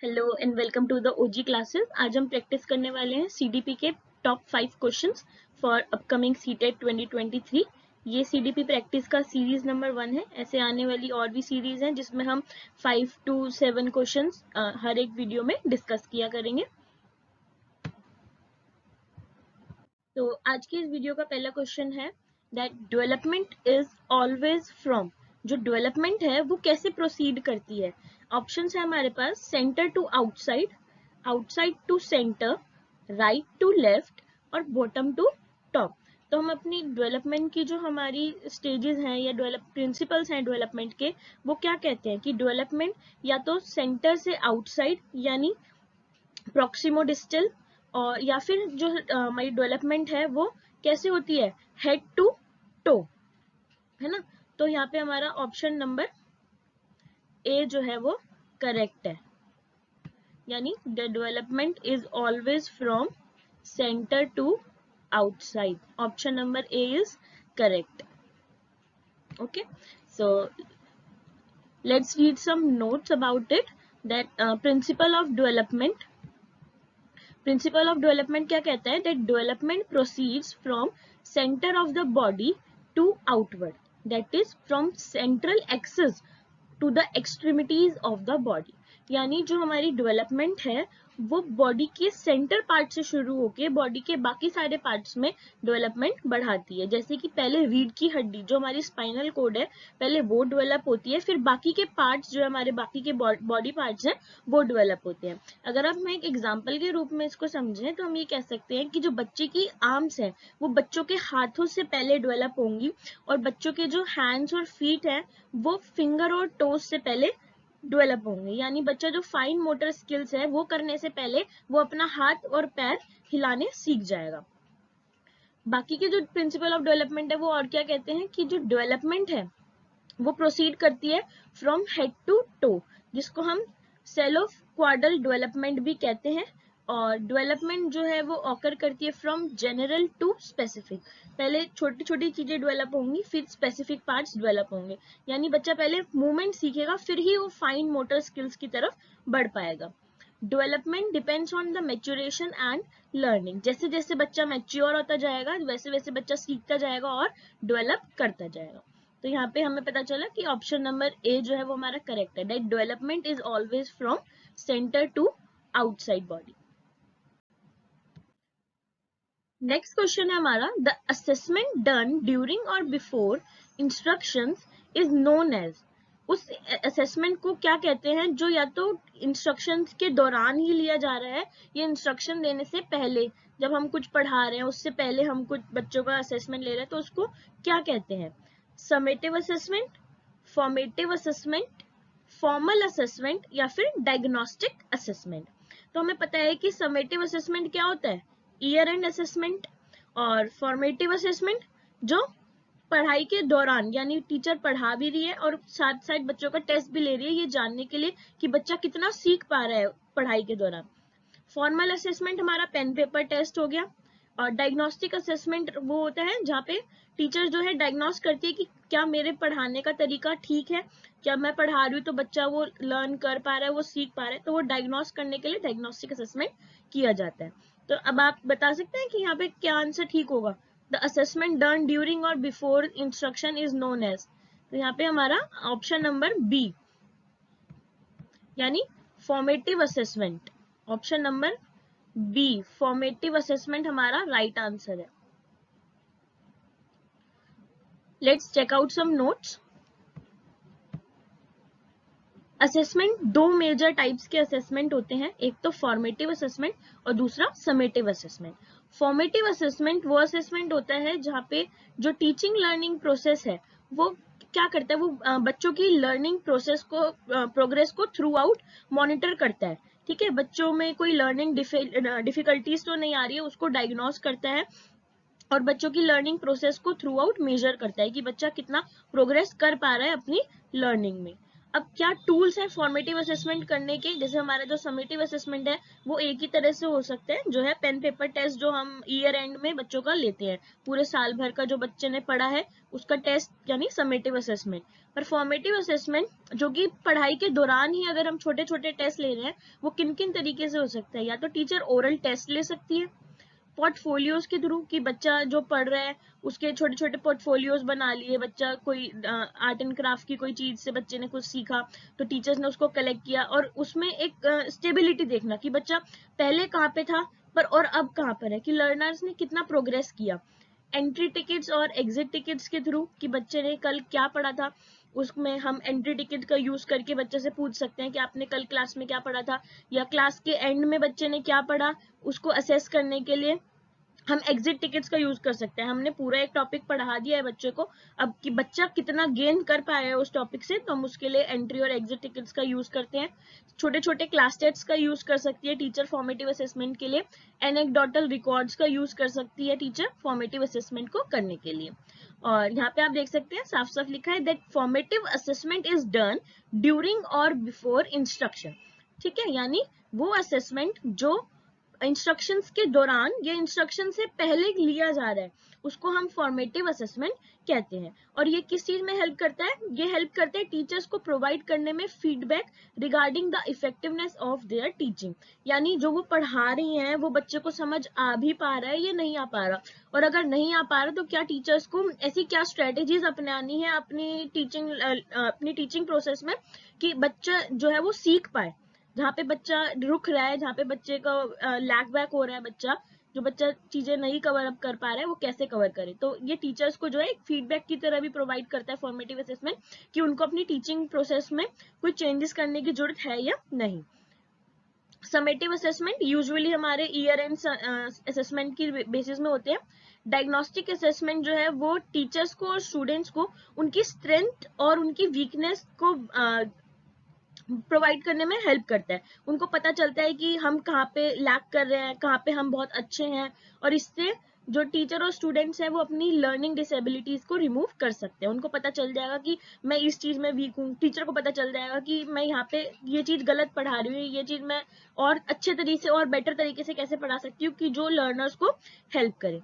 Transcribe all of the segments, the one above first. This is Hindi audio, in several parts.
Hello and welcome to the OG classes. आज हम प्रैक्टिस करने वाले हैं सीडीपी के top 5 questions for upcoming CTET 2023। ये सीडीपी प्रैक्टिस का सीरीज नंबर 1 है। ऐसे आने वाली और भी सीरीज हैं जिसमें हम 5 to 7 क्वेश्चंस हर एक वीडियो में डिस्कस किया करेंगे। तो आज के इस वीडियो का पहला क्वेश्चन है that development is always from. जो डेवलपमेंट है वो कैसे प्रोसीड करती है। ऑप्शंस है हमारे पास centre to outside, outside to centre, right to left और बॉटम टू टॉप। तो हम अपनी डेवलपमेंट की जो हमारी स्टेजेस हैं या डेवलप प्रिंसिपल्स हैं डेवलपमेंट के, वो क्या कहते हैं कि डेवलपमेंट या तो सेंटर से आउटसाइड यानी प्रॉक्सिमो डिस्टल, और या फिर जो हमारी डेवलपमेंट है वो कैसे होती है, हेड टू टो, है ना। तो यहाँ पे हमारा ऑप्शन नंबर ए जो है वो करेक्ट है, यानी the development is always from centre to outside. Option number A is correct. Okay, so let's read some notes about it. That principle of development, principle of development क्या कहता है, that development proceeds from centre of the body to outward, that is from central axis to the extremities of the body. यानी जो हमारी डेवलपमेंट है वो बॉडी के सेंटर पार्ट से शुरू होके बॉडी के बाकी सारे पार्ट्स में डेवलपमेंट बढ़ाती है। जैसे कि पहले रीढ़ की हड्डी जो हमारी स्पाइनल कोड है, पहले वो डेवलप होती है, फिर बाकी के पार्ट्स जो हमारे बाकी के बॉडी पार्ट्स हैं वो डेवलप होते हैं। अगर आप मैं एक एग्जांपल के रूप में इसको समझें तो हम ये कह सकते हैं कि जो बच्चे की आर्म्स हैं वो बच्चों के हाथों से पहले डेवलप होंगी, और बच्चों के जो हैंड्स और फीट हैं वो फिंगर और टोज से पहले डेवलप होंगे। यानी बच्चा जो फाइन मोटर स्किल्स है वो करने से पहले वो अपना हाथ और पैर हिलाने सीख जाएगा। बाकी के जो प्रिंसिपल ऑफ डेवलपमेंट है वो और क्या कहते हैं कि जो डेवलपमेंट है वो प्रोसीड करती है फ्रॉम हेड टू टो, जिसको हम सेल ऑफ क्वाड्रल डेवलपमेंट भी कहते हैं। और डेवलपमेंट जो है वो ऑकर करती है फ्रॉम जनरल टू स्पेसिफिक। पहले छोटी छोटी चीजें डेवलप होंगी, फिर स्पेसिफिक पार्ट्स डेवलप होंगे। यानी बच्चा पहले मूवमेंट सीखेगा, फिर ही वो फाइन मोटर स्किल्स की तरफ बढ़ पाएगा। Development depends on the maturation and learning. जैसे जैसे बच्चा मैच्योर होता जाएगा वैसे वैसे बच्चा सीखता जाएगा और डेवलप करता जाएगा। तो यहाँ पे हमें पता चला कि ऑप्शन नंबर ए जो है वो हमारा करेक्ट है, that development is always from centre to outside body. Next question है हमारा, द असेसमेंट डन ड्यूरिंग और before instructions is known as. उस असेसमेंट को क्या कहते हैं जो या तो इंस्ट्रक्शंस के दौरान ही लिया जा रहा है या इंस्ट्रक्शन देने से पहले, जब हम कुछ पढ़ा रहे हैं उससे पहले हम कुछ बच्चों का असेसमेंट ले रहे हैं, तो उसको क्या कहते हैं। Summative assessment, formative assessment, formal assessment या फिर डायग्नोस्टिक असेसमेंट। तो हमें पता है कि समेटिव असेसमेंट क्या होता है, ईयर एंड असेसमेंट। और फॉर्मेटिव असेसमेंट जो पढ़ाई के दौरान, यानी टीचर पढ़ा भी रही है और साथ साथ बच्चों का टेस्ट भी ले रही है ये जानने के लिए कि बच्चा कितना सीख पा रहा है पढ़ाई के दौरान। फॉर्मल असेसमेंट हमारा पेन पेपर टेस्ट हो गया। और डायग्नोस्टिक असेसमेंट वो होता है जहाँ पे टीचर जो है डायग्नोस करती है कि क्या मेरे पढ़ाने का तरीका ठीक है, क्या मैं पढ़ा रही हूँ तो बच्चा वो लर्न कर पा रहा है, वो सीख पा रहा है, तो वो डायग्नोस करने के लिए डायग्नोस्टिक असेसमेंट किया जाता है। तो अब आप बता सकते हैं कि यहाँ पे क्या आंसर ठीक होगा। द असेसमेंट डन ड्यूरिंग और before instruction is known as. तो यहाँ पे हमारा ऑप्शन नंबर बी, यानी formative assessment, option number B formative assessment हमारा राइट आंसर है। Let's check out some notes. Assessment दो मेजर टाइप्स के असेसमेंट होते हैं, एक तो फॉर्मेटिव असेसमेंट और दूसरा समेटिव असेसमेंट। फॉर्मेटिव असेसमेंट वो असेसमेंट होता है जहाँ पे जो टीचिंग लर्निंग प्रोसेस है वो क्या करता है, वो बच्चों की लर्निंग प्रोसेस को, प्रोग्रेस को थ्रू आउट मॉनिटर करता है। ठीक है, बच्चों में कोई लर्निंग डिफिकल्टीज तो नहीं आ रही है उसको डायग्नोस करता है, और बच्चों की लर्निंग प्रोसेस को थ्रू आउट मेजर करता है कि बच्चा कितना प्रोग्रेस कर पा रहा है अपनी लर्निंग में। अब क्या टूल्स हैं फॉर्मेटिव असेसमेंट करने के, जैसे हमारा जो समेटिव असेसमेंट है वो एक ही तरह से हो सकता है, जो है पेन पेपर टेस्ट जो हम ईयर एंड में बच्चों का लेते हैं, पूरे साल भर का जो बच्चे ने पढ़ा है उसका टेस्ट यानी समेटिव असेसमेंट। पर फॉर्मेटिव असेसमेंट जो कि पढ़ाई के दौरान ही अगर हम छोटे छोटे टेस्ट ले रहे हैं, वो किन किन तरीके से हो सकता है, या तो टीचर ओरल टेस्ट ले सकती है पोर्टफोलियोज के थ्रू, कि बच्चा जो पढ़ रहा है उसके छोटे छोटे पोर्टफोलियोज बना लिए, बच्चा कोई आर्ट एंड क्राफ्ट की कोई चीज से बच्चे ने कुछ सीखा तो टीचर्स ने उसको कलेक्ट किया, और उसमें एक स्टेबिलिटी देखना कि बच्चा पहले कहाँ पे था पर और अब कहाँ पर है, कि लर्नर्स ने कितना प्रोग्रेस किया। एंट्री टिकट्स और एग्जिट टिकट्स के थ्रू, कि बच्चे ने कल क्या पढ़ा था, उसमें हम एंट्री टिकट का यूज करके बच्चे से पूछ सकते हैं कि आपने कल क्लास में क्या पढ़ा था, या क्लास के एंड में बच्चे ने क्या पढ़ा उसको असेस करने के लिए हम एग्जिट टिकट्स का यूज कर सकते हैं। हमने पूरा एक टॉपिक पढ़ा दिया है बच्चे को, अब कि बच्चा कितना गेन कर पाया है उस टॉपिक से, तो हम उसके लिए एंट्री और एग्जिट टिकट्स का यूज करते हैं। छोटे छोटे क्लास टेस्ट्स का यूज कर सकती है टीचर फॉर्मेटिव असेसमेंट के लिए। एनेक्डोटल रिकॉर्ड्स का यूज कर सकती है टीचर फॉर्मेटिव असेसमेंट को करने के लिए। और यहाँ पे आप देख सकते हैं साफ साफ लिखा है that formative assessment is done during और बिफोर इंस्ट्रक्शन। ठीक है, यानी वो असेसमेंट जो इंस्ट्रक्शंस के दौरान या इंस्ट्रक्शन से पहले लिया जा रहा है उसको हम फॉर्मेटिव असेसमेंट कहते हैं। और ये किस चीज में हेल्प करता है, ये हेल्प करता है टीचर्स को प्रोवाइड करने में feedback regarding the effectiveness of their teaching, यानी जो वो पढ़ा रही हैं वो बच्चे को समझ आ भी पा रहा है या नहीं आ पा रहा, और अगर नहीं आ पा रहा तो क्या टीचर्स को ऐसी क्या स्ट्रेटेजीज अपनानी है अपनी टीचिंग प्रोसेस में कि बच्चा जो है वो सीख पाए। जहाँ पे बच्चा रुक रहा है, जहाँ पे बच्चे का लैग बैक हो रहा है, जो बच्चा चीजें नहीं कवर अप कर पा रहा है वो कैसे कवर करे, तो ये टीचर्स को जो है एक फीडबैक की तरह भी प्रोवाइड करता है फॉर्मेटिव असेसमेंट, कि उनको अपनी टीचिंग प्रोसेस में कोई चेंजेस करने की जरूरत है या नहीं। समेटिव असेसमेंट यूजुअली हमारे ईयर एंड असेसमेंट की बेसिस में होते हैं। डायग्नोस्टिक असेसमेंट जो है वो टीचर्स को और स्टूडेंट्स को उनकी स्ट्रेंथ और उनकी वीकनेस को प्रोवाइड करने में हेल्प करता है। उनको पता चलता है कि हम कहाँ पे लैक कर रहे हैं, कहाँ पे हम बहुत अच्छे हैं, और इससे जो टीचर और स्टूडेंट्स हैं वो अपनी लर्निंग डिसेबिलिटीज को रिमूव कर सकते हैं। उनको पता चल जाएगा कि मैं इस चीज में वीक हूँ, टीचर को पता चल जाएगा कि मैं यहाँ पे ये चीज गलत पढ़ा रही हूँ, ये चीज मैं और अच्छे तरीके से और बेटर तरीके से कैसे पढ़ा सकती हूँ कि जो लर्नर्स को हेल्प करे।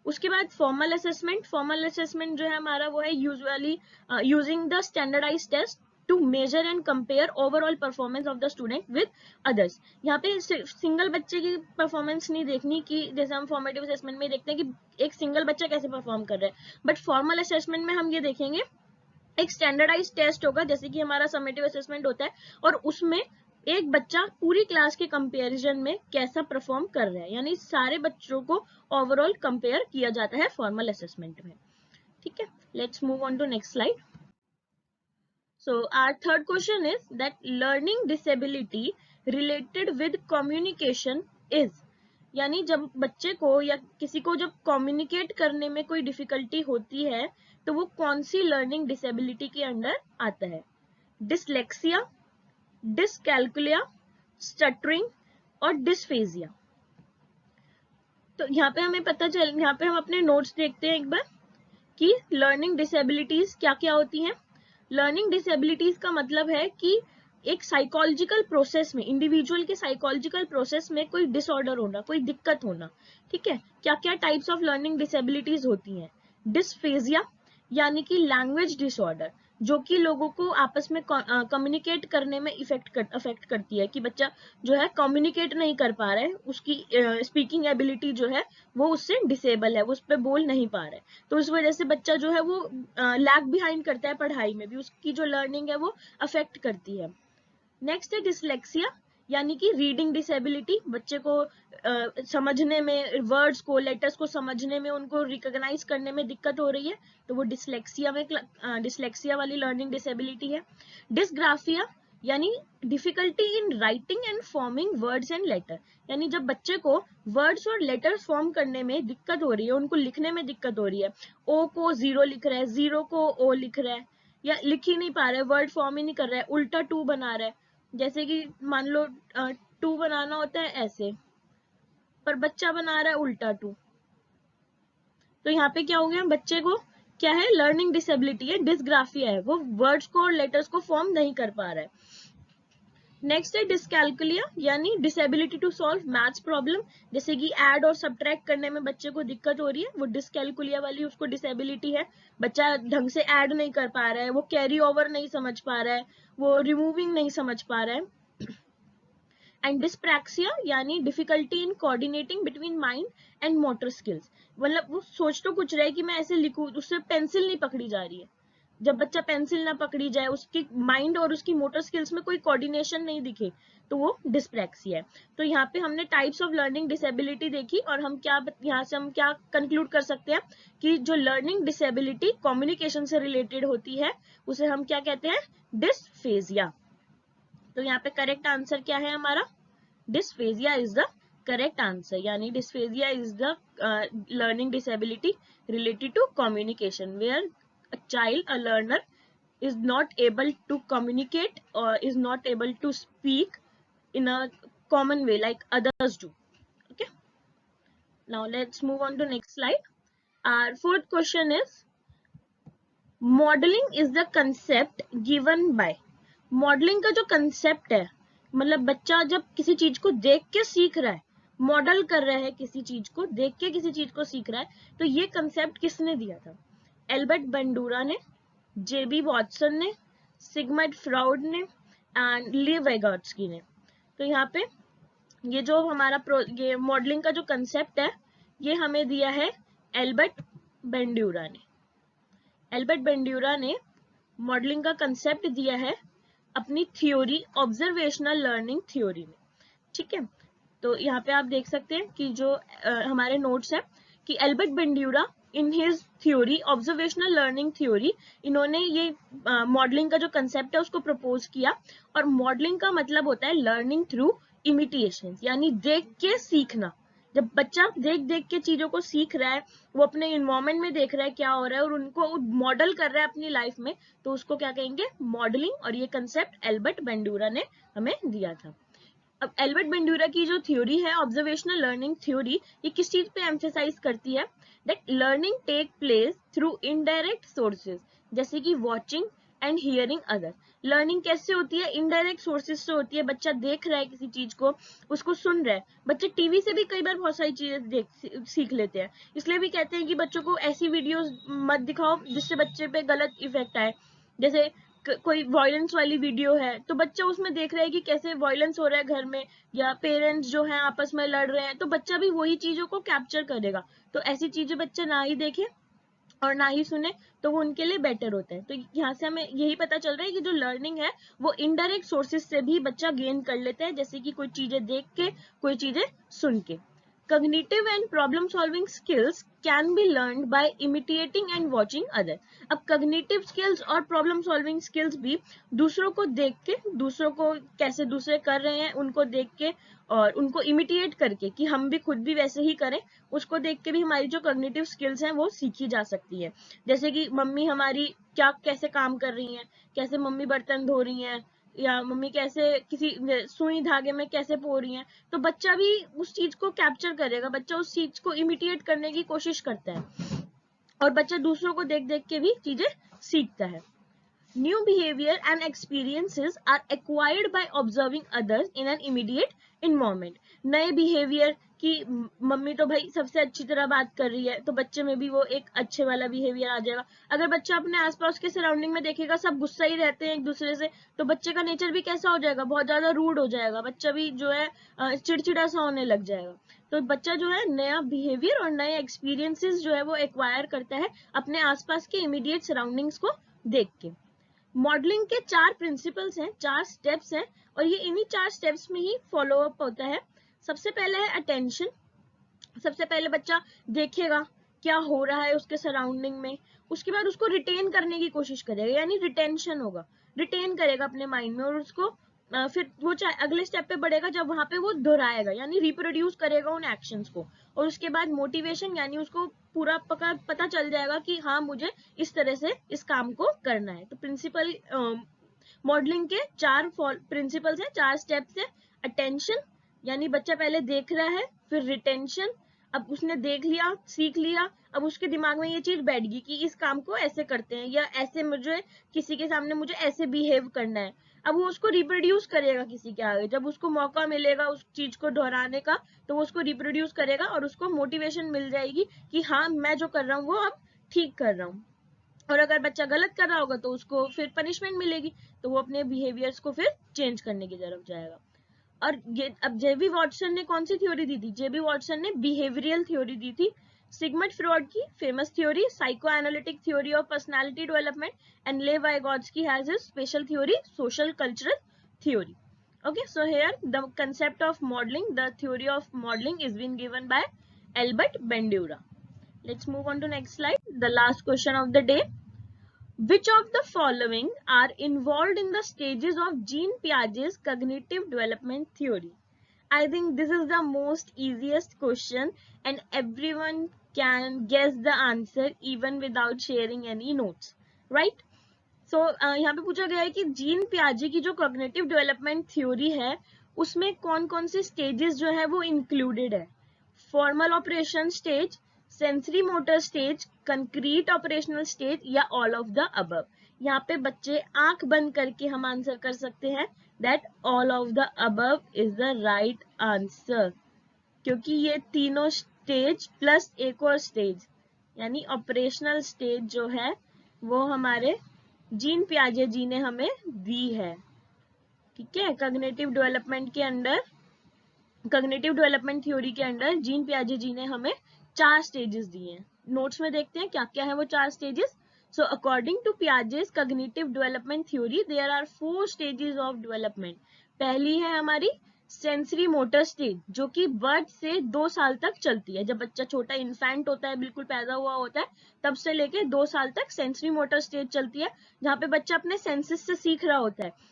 उसके बाद फॉर्मल असेसमेंट जो है हमारा वो है usually using the standardise test to measure and compare overall performance of the student with others. यहाँ पे सिंगल बच्चे की परफॉर्मेंस नहीं देखनी, कि जैसे हम फॉर्मेटिव असेसमेंट में देखते हैं कि एक सिंगल बच्चा कैसे परफॉर्म कर रहा है, बट फॉर्मल असेसमेंट में हम ये देखेंगे एक स्टैंडर्डाइज टेस्ट होगा जैसे कि हमारा समेटिव असेसमेंट होता है, और उसमें एक बच्चा पूरी क्लास के कंपैरिजन में कैसा परफॉर्म कर रहा है, यानी सारे बच्चों को ओवरऑल कंपेयर किया जाता है फॉर्मल असेसमेंट में। ठीक है, let's move on to next slide. So our third question is that learning disability related with communication is, यानी जब बच्चे को या किसी को जब कम्युनिकेट करने में कोई डिफिकल्टी होती है तो वो कौन सी लर्निंग डिसेबिलिटी के अंडर आता है? डिसलेक्सिया, डिसकैल्कुलिया, स्टटरिंग और डिस्फेजिया। तो यहाँ पे यहाँ पे हम अपने नोट्स देखते हैं एक बार कि लर्निंग डिसेबिलिटीज क्या क्या होती हैं। लर्निंग डिसेबिलिटीज का मतलब है कि एक साइकोलॉजिकल प्रोसेस में, इंडिविजुअल के साइकोलॉजिकल प्रोसेस में कोई डिसऑर्डर होना, कोई दिक्कत होना। ठीक है, क्या क्या टाइप्स ऑफ लर्निंग डिसेबिलिटीज होती हैं? डिस्फेजिया यानी कि लैंग्वेज डिसऑर्डर, जो कि लोगों को आपस में कम्युनिकेट करने में अफेक्ट करती है, कि बच्चा जो है कम्युनिकेट नहीं कर पा रहा है, उसकी स्पीकिंग एबिलिटी जो है वो उससे डिसेबल है, वो उस पर बोल नहीं पा रहा है, तो उस वजह से बच्चा जो है वो लैग बिहाइंड करता है पढ़ाई में भी, उसकी जो लर्निंग है वो अफेक्ट करती है। नेक्स्ट है डिसलेक्सिया, यानी कि रीडिंग डिसेबिलिटी, बच्चे को समझने में, वर्ड्स को, लेटर्स को समझने में, उनको रिकॉग्नाइज करने में दिक्कत हो रही है, तो वो डिसलेक्सिया वाली लर्निंग डिसेबिलिटी है। डिसग्राफिया यानी difficulty in writing and forming words and later, यानी जब बच्चे को वर्ड्स और लेटर्स फॉर्म करने में दिक्कत हो रही है, उनको लिखने में दिक्कत हो रही है, ओ को जीरो लिख रहा है, जीरो को ओ लिख रहा है, या लिख ही नहीं पा रहा है, वर्ड फॉर्म ही नहीं कर रहा है, उल्टा टू बना रहा है, जैसे कि मान लो टू बनाना होता है ऐसे, पर बच्चा बना रहा है उल्टा टू, तो यहाँ पे क्या हो गया, बच्चे को क्या है, लर्निंग डिसेबिलिटी है, डिसग्राफिया है, वो वर्ड्स को और लेटर्स को फॉर्म नहीं कर पा रहा है। नेक्स्ट है डिसकैल्कुलिया, यानी disability to solve maths problem, जैसे कि ऐड और सब्ट्रैक्ट करने में बच्चे को दिक्कत हो रही है, वो डिसकैल्कुलिया वाली उसको डिसेबिलिटी है। बच्चा ढंग से ऐड नहीं कर पा रहा है, वो कैरी ओवर नहीं समझ पा रहा है, वो रिमूविंग नहीं समझ पा रहा है। एंड डिस्प्रैक्सिया यानी difficulty in coordinating between mind and motor skills, मतलब वो सोच तो कुछ रहे कि मैं ऐसे लिखूं, उससे पेंसिल नहीं पकड़ी जा रही है। जब बच्चा पेंसिल ना पकड़ी जाए, उसकी माइंड और उसकी मोटर स्किल्स में कोई कोऑर्डिनेशन नहीं दिखे, तो वो डिस्प्रैक्सिया है। तो यहाँ पे हमने टाइप्स ऑफ लर्निंग डिसेबिलिटी देखी, और हम क्या यहाँ से हम क्या कंक्लूड कर सकते हैं कि जो लर्निंग डिसेबिलिटी कम्युनिकेशन से रिलेटेड होती है उसे हम क्या कहते हैं, डिस्फेजिया। तो यहाँ पे करेक्ट आंसर क्या है हमारा, dysphagia is the correct answer, यानी dysphagia is the learning disability related to communication, where a child, a learner is not able to communicate or is not able to speak in a common way like others do. Okay, now let's move on to next slide. Our fourth question is, modeling is the concept given by, modelling का जो कंसेप्ट है, मतलब बच्चा जब किसी चीज को देख के सीख रहा है, मॉडल कर रहा है, किसी चीज को देख के किसी चीज को सीख रहा है, तो ये कंसेप्ट किसने दिया था, एल्बर्ट बंडूरा ने, जेबी वॉटसन ने, सिगमंड फ्राउड ने एंड ली वेगोट्स्की ने। तो यहाँ पे ये जो हमारा ये मॉडलिंग का जो कंसेप्ट है, ये हमें दिया है एल्बर्ट बंडूरा ने। एल्बर्ट बंडूरा ने मॉडलिंग का कंसेप्ट दिया है अपनी थ्योरी, ऑब्जर्वेशनल लर्निंग थ्योरी में। ठीक है, तो यहाँ पे आप देख सकते हैं कि जो हमारे नोट्स है कि Albert Bandura in his theory, observational learning theory, इन्होंने ये मॉडलिंग का जो कंसेप्ट है उसको प्रपोज किया। और मॉडलिंग का मतलब होता है लर्निंग थ्रू इमिटेशन, यानी देख के सीखना। जब बच्चा देख देख के चीजों को सीख रहा है, वो अपने इन्वायरमेंट में देख रहा है क्या हो रहा है और उनको मॉडल कर रहा है अपनी लाइफ में, तो उसको क्या कहेंगे, मॉडलिंग। और ये कंसेप्ट एल्बर्ट बंडूरा ने हमें दिया था। अब एल्बर्ट बंडूरा की जो थ्योरी है, ऑब्जर्वेशनल लर्निंग थ्योरी, ये किस चीज पे एम्फेसाइज करती है, that learning take place through indirect sources, जैसे कि watching and hearing other. Learning कैसे होती है, इनडायरेक्ट सोर्सेज से होती है। बच्चा देख रहा है किसी चीज को, उसको सुन रहा है। बच्चे टीवी से भी कई बार बहुत सारी चीजें सीख लेते हैं, इसलिए भी कहते हैं कि बच्चों को ऐसी वीडियोस मत दिखाओ जिससे बच्चे पे गलत इफेक्ट आए। जैसे कोई वायलेंस वाली वीडियो है, तो बच्चा उसमें देख रहा है कि कैसे वायलेंस हो रहा है घर में, या पेरेंट्स जो हैं आपस में लड़ रहे हैं, तो बच्चा भी वही चीजों को कैप्चर करेगा। तो ऐसी चीजें बच्चा ना ही देखे और ना ही सुने, तो वो उनके लिए बेटर होता है। तो यहाँ से हमें यही पता चल रहा है कि जो लर्निंग है वो इनडायरेक्ट सोर्सेज से भी बच्चा गेन कर लेता है, जैसे कि कोई चीजें देख के, कोई चीजें सुन के। Cognitive and problem solving skills can be learned by imitating and watching other. अब cognitive skills और problem solving skills भी दूसरों को देख के, दूसरों को कैसे दूसरे कर रहे हैं उनको देख के और उनको imitate करके, कि हम भी खुद भी वैसे ही करें, उसको देख के भी हमारी जो cognitive skills हैं वो सीखी जा सकती है। जैसे कि मम्मी हमारी क्या कैसे काम कर रही हैं, कैसे मम्मी बर्तन धो रही हैं, या मम्मी कैसे किसी सुई धागे में कैसे पो रही हैं, तो बच्चा भी उस चीज को कैप्चर करेगा, बच्चा उस चीज को इमिटेट करने की कोशिश करता है, और बच्चा दूसरों को देख देख के भी चीजें सीखता है। New behavior and experiences are acquired by observing others in an immediate environment. नए behavior की मम्मी तो भाई सबसे अच्छी तरह बात कर रही है, तो बच्चे में भी वो एक अच्छे वाला बिहेवियर आ जाएगा। अगर बच्चा अपने आसपास के सराउंडिंग में देखेगा सब गुस्सा ही रहते हैं एक दूसरे से, तो बच्चे का नेचर भी कैसा हो जाएगा, बहुत ज्यादा रूड हो जाएगा, बच्चा भी जो है चिड़चिड़ा सा होने लग जाएगा। तो बच्चा जो है नया बिहेवियर और नए एक्सपीरियंसेस जो है वो एक्वायर करता है अपने आसपास के इमीडिएट सराउंडिंग्स को देख के। मॉडलिंग के 4 प्रिंसिपल्स हैं, 4 स्टेप्स हैं, और ये इन्हीं 4 स्टेप्स में ही फॉलो अप होता है। सबसे पहले है अटेंशन। सबसे पहले बच्चा देखेगा क्या हो रहा है उसके सराउंडिंग में, उसके बाद उसको रिटेन करने की कोशिश करेगा, यानी रिटेंशन होगा, रिटेन करेगा अपने माइंड में, और उसको फिर वो अगले स्टेप पे बढ़ेगा जब वहां पे वो दोहराएगा, यानी रिप्रोड्यूस करेगा उन एक्शंस को। और उसके बाद मोटिवेशन, यानी उसको पूरा पता चल जाएगा कि हाँ मुझे इस तरह से इस काम को करना है। तो प्रिंसिपल मॉडलिंग के 4 प्रिंसिपल्स हैं, 4 स्टेप्स हैं। अटेंशन, यानी बच्चा पहले देख रहा है, फिर रिटेंशन, अब उसने देख लिया, सीख लिया, अब उसके दिमाग में ये चीज बैठ गई कि इस काम को ऐसे करते हैं या ऐसे मुझे किसी के सामने मुझे ऐसे बिहेव करना है। अब वो उसको रिप्रोड्यूस करेगा किसी के आगे, जब उसको मौका मिलेगा उस चीज को दोहराने का तो वो उसको रिप्रोड्यूस करेगा और उसको मोटिवेशन मिल जाएगी कि हाँ मैं जो कर रहा हूँ वो अब ठीक कर रहा हूँ। और अगर बच्चा गलत कर रहा होगा तो उसको फिर पनिशमेंट मिलेगी, तो वो अपने बिहेवियर्स को फिर चेंज करने की तरफ जाएगा। और ये अब जेबी वॉटसन ने कौन सी थ्योरी दी थी? जेबी वॉटसन ने बिहेवियरल थ्योरी दी थी। सिगमंड फ्रॉइड की famous theory psycho analytic theory of personality development, and लेव Vygotsky has his special theory social cultural theory. Okay, so here the concept of modeling, the theory of modeling is being given by Albert Bandura. Let's move on to next slide. The last question of the day. Which of the following are involved in the stages of Jean Piaget's cognitive development theory? I think this is the most easiest question and everyone can guess the answer even without sharing any notes, right? So यहाँ पे पूछा गया है कि जीन पियाजे की जो कॉग्निटिव डेवलपमेंट थ्योरी है उसमें कौन कौन से स्टेजेस जो है वो इंक्लूडेड है। Formal operation stage, sensory motor stage, concrete operational stage या ऑल ऑफ द अबव। यहाँ पे बच्चे आंख बंद करके हम आंसर कर सकते हैं that all of the above is the right answer, क्योंकि ये तीनों स्टेज प्लस एक और स्टेज यानी ऑपरेशनल स्टेज जो है वो हमारे जीन पियाजे जी ने हमें दी है। ठीक है, कॉग्निटिव डेवलपमेंट के अंदर, कॉग्निटिव डेवलपमेंट थ्योरी के अंदर जीन पियाजे जी ने हमें 4 स्टेजेस दिए हैं। नोट्स में देखते हैं क्या क्या है वो 4 stages. So according to Piaget's cognitive development theory there are 4 stages of development. पहली है हमारी सेंसरी मोटर स्टेज जो कि बर्थ से 2 साल तक चलती है। जब बच्चा छोटा इन्फेंट होता है, बिल्कुल पैदा हुआ होता है, तब से लेके 2 साल तक सेंसरी मोटर स्टेज चलती है जहाँ पे बच्चा अपने सेंसेस से सीख रहा होता है।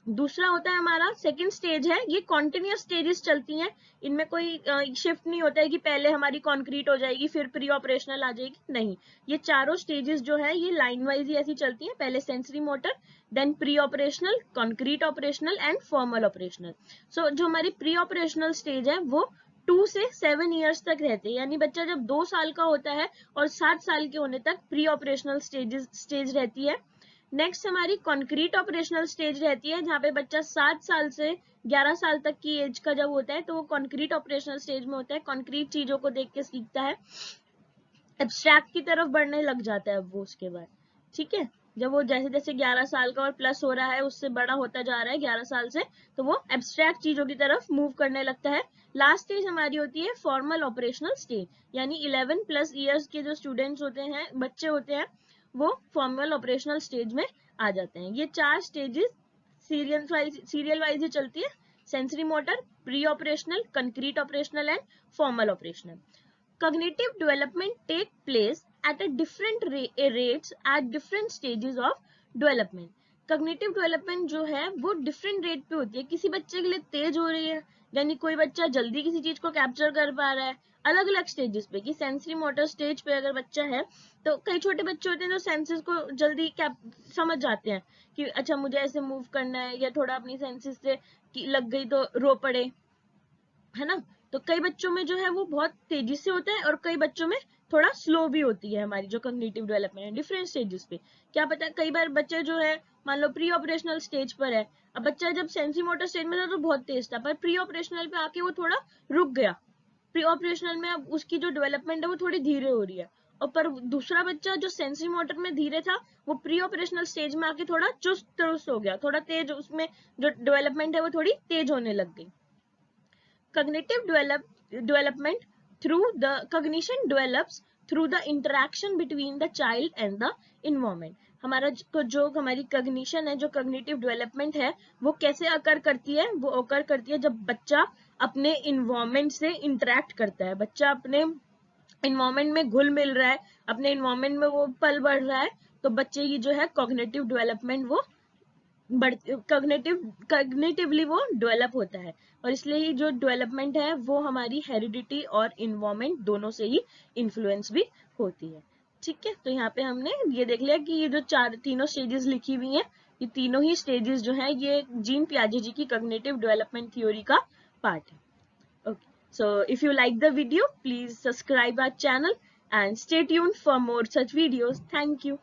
दूसरा होता है हमारा सेकंड स्टेज है, ये कॉन्टिन्यूस स्टेजेस चलती हैं, इनमें कोई शिफ्ट नहीं होता है कि पहले हमारी कॉन्क्रीट हो जाएगी फिर प्री ऑपरेशनल आ जाएगी, नहीं, ये चारों स्टेजेस जो है ये लाइन वाइज ही ऐसी चलती हैं, पहले sensory motor, then pre operational, concrete operational and formal operational. So जो हमारी प्री ऑपरेशनल स्टेज है वो 2 से 7 ईयर्स तक रहते हैं, यानी बच्चा जब 2 साल का होता है और 7 साल के होने तक प्री ऑपरेशनल स्टेज रहती है। नेक्स्ट हमारी कॉन्क्रीट ऑपरेशनल स्टेज रहती है जहाँ पे बच्चा 7 साल से 11 साल तक की एज का जब होता है तो वो कॉन्क्रीट ऑपरेशनल स्टेज में होता है, कॉन्क्रीट चीजों को देख के सीखता है, एब्स्ट्रैक्ट की तरफ बढ़ने लग जाता है वो उसके बाद। ठीक है, जब वो जैसे जैसे 11 साल का और प्लस हो रहा है, उससे बड़ा होता जा रहा है 11 साल से, तो वो एब्स्ट्रैक्ट चीजों की तरफ मूव करने लगता है। लास्ट स्टेज हमारी होती है फॉर्मल ऑपरेशनल स्टेज, यानी 11+ ईयर्स के जो स्टूडेंट्स होते हैं, बच्चे होते हैं, वो फॉर्मल ऑपरेशनल स्टेज में आ जाते हैं। ये 4 स्टेजेस सीरियल वाइज ही चलती है, sensory motor, pre operational, concrete operational and formal operational. Cognitive development take place at a different rates at different stages of development. Cognitive development जो है वो different rate पे होती है, किसी बच्चे के लिए तेज हो रही है, यानी कोई बच्चा जल्दी किसी चीज को कैप्चर कर पा रहा है, अलग अलग स्टेजेस पे। कि सेंसरी मोटर स्टेज पे अगर बच्चा है तो कई छोटे बच्चे होते हैं जो सेंसेस को जल्दी समझ जाते हैं कि अच्छा मुझे ऐसे मूव करना है, या थोड़ा अपनी सेंसेस से लग गई तो रो पड़े, है ना। तो कई बच्चों में जो है वो बहुत तेजी से होता है और कई बच्चों में थोड़ा स्लो भी होती है हमारी जो कॉग्निटिव डेवलपमेंट है, डिफरेंट स्टेजेस पे। क्या पता कई बार बच्चे जो है मान लो प्री ऑपरेशनल स्टेज पर है, अब बच्चा जब सेंसरी मोटर स्टेज में था तो बहुत तेज था, पर प्री ऑपरेशनल पे आके वो थोड़ा रुक गया, प्री ऑपरेशनल में अब उसकी जो डेवलपमेंट है वो थोड़ी धीरे हो रही है। और पर दूसरा बच्चा जो सेंसरी मोटर में धीरे था वो प्री ऑपरेशनल स्टेज में आके थोड़ा चुस्त दुरुस्त हो गया, थोड़ा तेज, उसमें जो डेवलपमेंट है वो थोड़ी तेज होने लग गई। Cognitive development through the cognition develops through the interaction between the child and the environment. हमारा जो हमारी कॉग्निशन है, जो कॉग्निटिव डेवलपमेंट है, वो कैसे अकर करती है? वो अकर करती है जब बच्चा अपने इन्वायरमेंट से इंटरेक्ट करता है, बच्चा अपने इन्वायरमेंट में घुल मिल रहा है, अपने इन्वायरमेंट में वो पल बढ़ रहा है, तो बच्चे की जो है कॉग्निटिव डेवलपमेंट वो कॉग्निटिवली वो डेवलप होता है। और इसलिए ही जो डेवलपमेंट है वो हमारी हेरिडिटी और इन्वायरमेंट दोनों से ही इन्फ्लुएंस भी होती है। ठीक है, तो यहाँ पे हमने ये देख लिया कि ये जो तीनों स्टेजेस लिखी हुई हैं, ये तीनों ही स्टेजेस जो है ये जीन पियाजे जी की कॉग्निटिव डेवलपमेंट थ्योरी का पार्ट है। Okay, So if you like the video, please subscribe our channel and stay tuned for more such videos. Thank you.